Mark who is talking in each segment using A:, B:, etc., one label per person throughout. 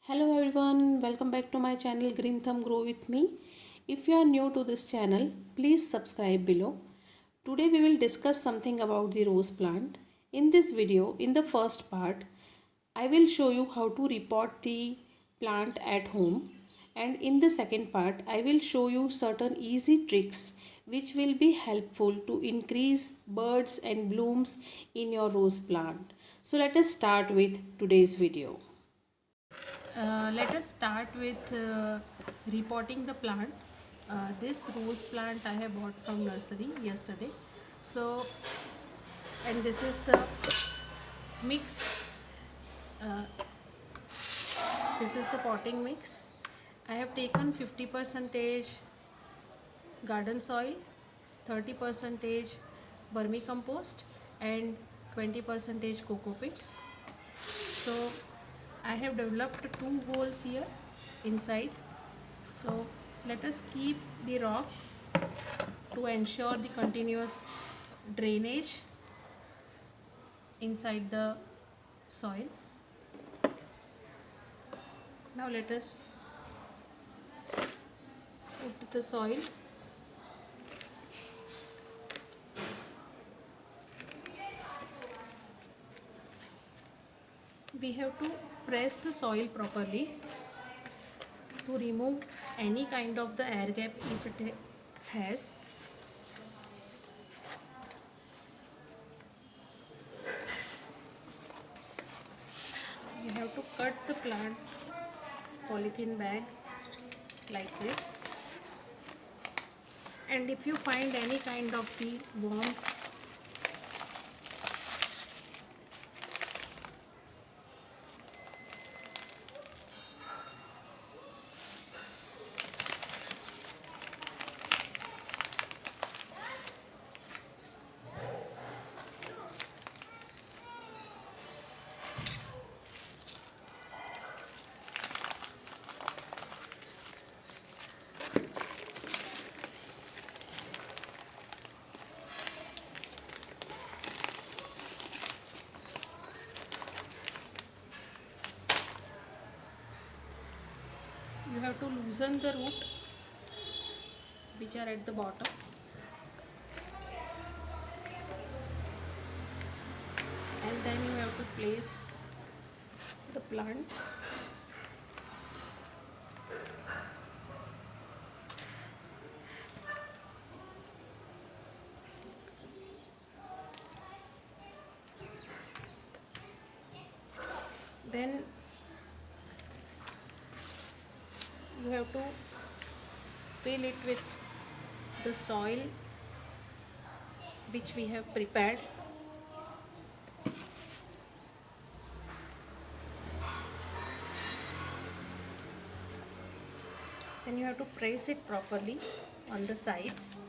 A: Hello everyone, welcome back to my channel Green Thumb Grow with me. If you are new to this channel, please subscribe below. Today we will discuss something about the rose plant. In this video, in the first part, I will show you how to repot the plant at home, and in the second part, I will show you certain easy tricks which will be helpful to increase buds and blooms in your rose plant. So let us start with today's video. Let us start with repotting the plant. This rose plant I have bought from nursery yesterday. So, and this is the mix. Uh, this is the potting mix. I have taken 50 percentage garden soil, 30 percentage vermicompost, and 20 percentage coco peat. So I have developed two holes here inside. So let us keep the rock to ensure the continuous drainage inside the soil. Now let us put the soil. We have to press the soil properly to remove any kind of the air gap if it has. You have to cut the plant polythene bag like this, and if you find any kind of the worms, you have to loosen the root which are at the bottom, and then you have to place the plant. Then you have to fill it with the soil which we have prepared. Then you have to press it properly on the sides.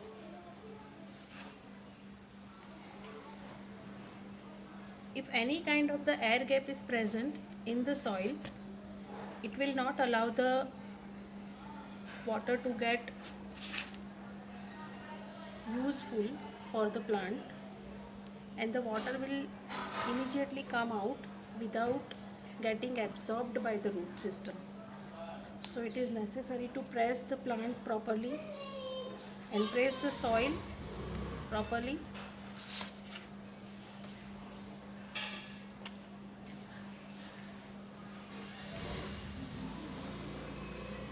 A: If any kind of the air gap is present in the soil, it will not allow the water to get useful for the plant, and the water will immediately come out without getting absorbed by the root system. So it is necessary to press the plant properly and press the soil properly.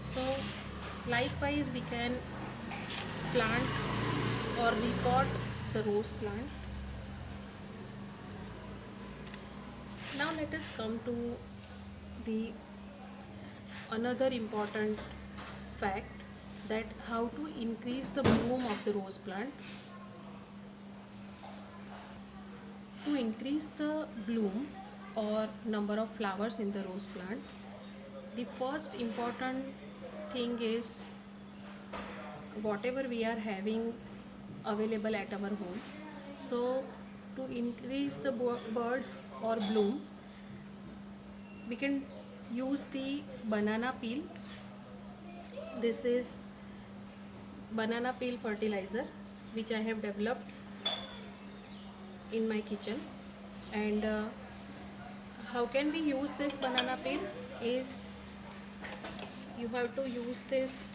A: So likewise we can plant or repot the rose plant. Now let us come to the another important fact, that how to increase the bloom of the rose plant. To increase the bloom or number of flowers in the rose plant, the first important thing is whatever we are having available at our home. So to increase the birds or bloom, we can use the banana peel. This is banana peel fertilizer which I have developed in my kitchen. And how can we use this banana peel is you have to use this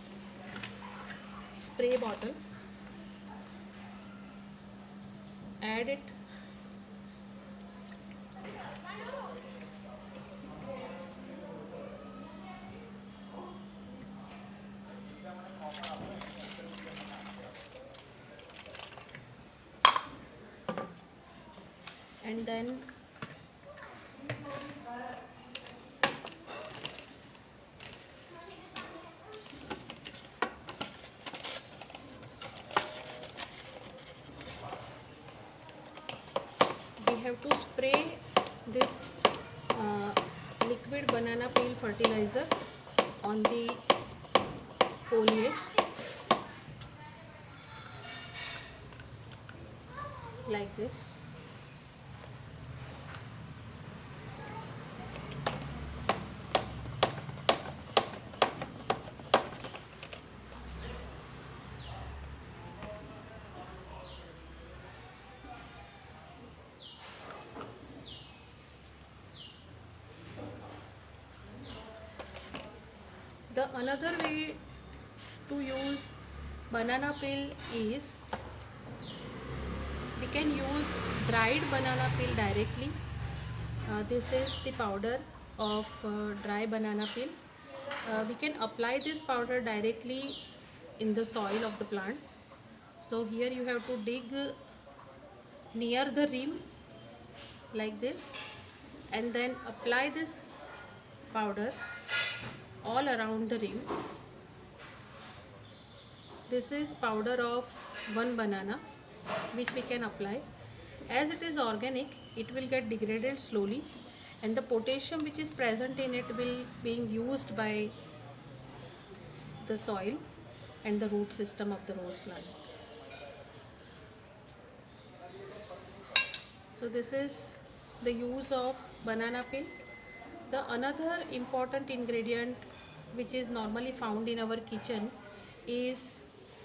A: spray bottle, add it, and then we have to spray this liquid banana peel fertilizer on the foliage like this. The another way to use banana peel is we can use dried banana peel directly. This is the powder of dry banana peel. We can apply this powder directly in the soil of the plant. So here you have to dig near the rim like this, and then apply this powder all around the rim. This is powder of one banana which we can apply. As it is organic, it will get degraded slowly, and the potassium which is present in it will being used by the soil and the root system of the rose plant. So this is the use of banana peel. The another important ingredient which is normally found in our kitchen is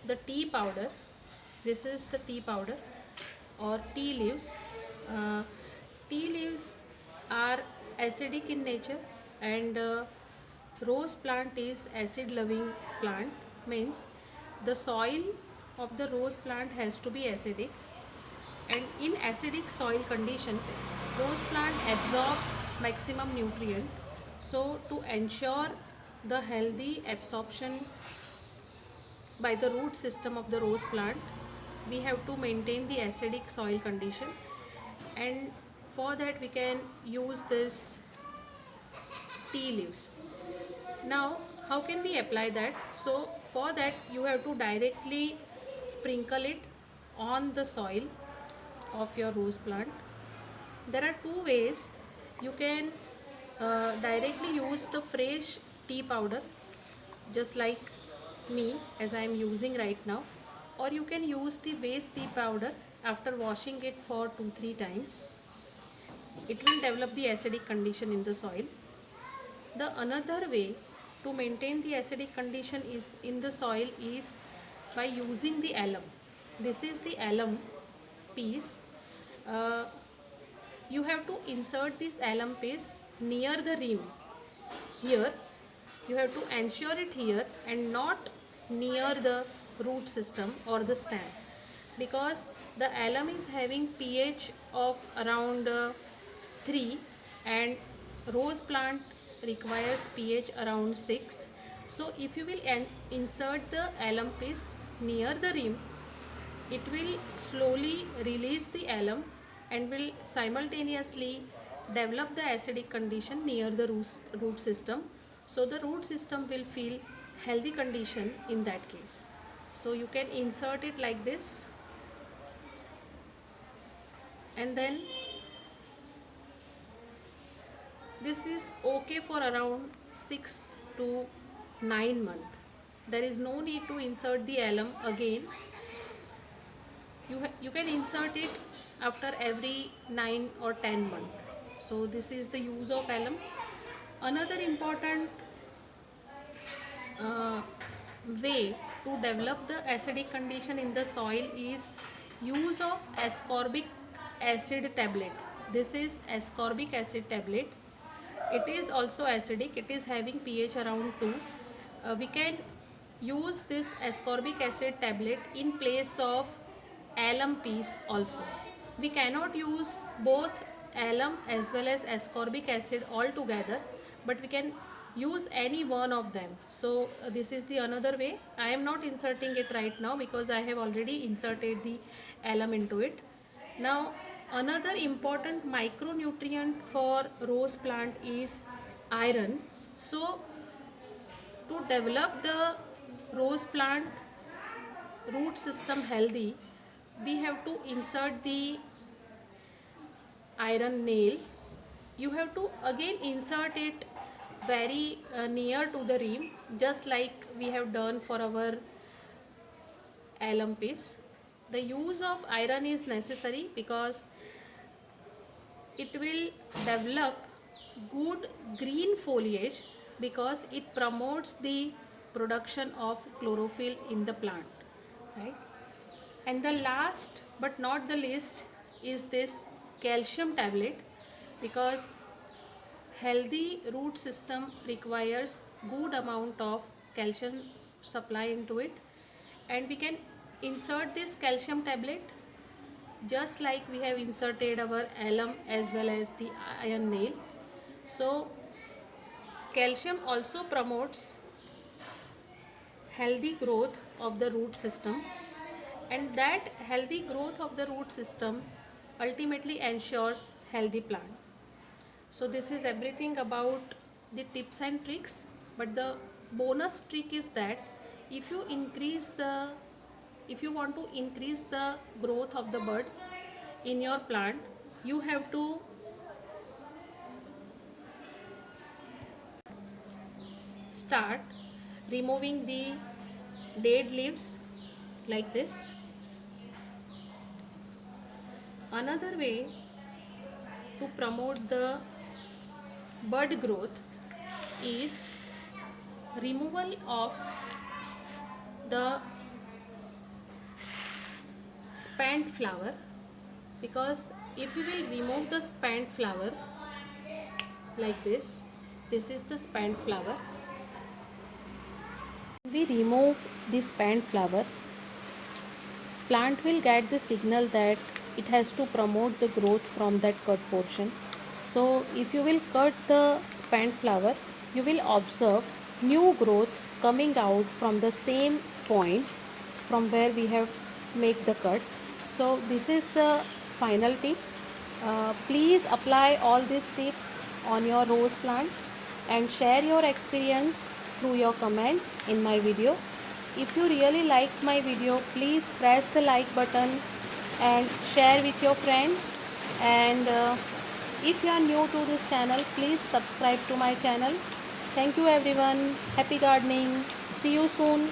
A: the tea powder. This is the tea powder or tea leaves. Tea leaves are acidic in nature, and rose plant is acid loving plant, means the soil of the rose plant has to be acidic, and in acidic soil condition rose plant absorbs maximum nutrient. So to ensure the healthy absorption by the root system of the rose plant, we have to maintain the acidic soil condition, and for that we can use this tea leaves. Now how can we apply that? So for that you have to directly sprinkle it on the soil of your rose plant. There are two ways. You can directly use the fresh tea powder just like me as I am using right now, or you can use the waste tea powder after washing it for 2-3 times. It will develop the acidic condition in the soil. The another way to maintain the acidic condition is in the soil is by using the alum. This is the alum piece. You have to insert this alum piece near the rim. Here you have to ensure it here and not near the root system or the stem, because the alum is having pH of around 3 and rose plant requires pH around 6. So if you will insert the alum piece near the rim, it will slowly release the alum and will simultaneously develop the acidic condition near the root system. So the root system will feel healthy condition in that case. So you can insert it like this, and then this is okay for around 6 to 9 months. There is no need to insert the alum again. You can insert it after every 9 or 10 months. So this is the use of alum. Another important way to develop the acidic condition in the soil is use of ascorbic acid tablet. This is ascorbic acid tablet. It is also acidic. It is having pH around 2. we can use this ascorbic acid tablet in place of alum piece also. We cannot use both alum as well as ascorbic acid all together, but we can use any one of them. So this is the another way. I am not inserting it right now because I have already inserted the alum into it. Now another important micronutrient for rose plant is iron. So to develop the rose plant root system healthy, we have to insert the iron nail. You have to again insert it very near to the rim, just like we have done for our alum piece. The use of iron is necessary because it will develop good green foliage, because it promotes the production of chlorophyll in the plant, right? And the last but not the least is this calcium tablet, because healthy root system requires good amount of calcium supply into it, and we can insert this calcium tablet just like we have inserted our alum as well as the iron nail. So calcium also promotes healthy growth of the root system, and that healthy growth of the root system ultimately ensures healthy plant. So this is everything about the tips and tricks, but the bonus trick is that if you want to increase the growth of the bud in your plant, you have to start removing the dead leaves like this. Another way to promote the bud growth is removal of the spent flower, because if you will remove the spent flower like this is the spent flower. We remove the spent flower, plant will get the signal that it has to promote the growth from that cut portion. So if you will cut the spent flower, you will observe new growth coming out from the same point from where we have make the cut. So this is the final tip. Please apply all these tips on your rose plant and share your experience through your comments in my video. If you really liked my video, please press the like button and share with your friends. And if you are new to this channel, please subscribe to my channel. Thank you everyone. Happy gardening. See you soon.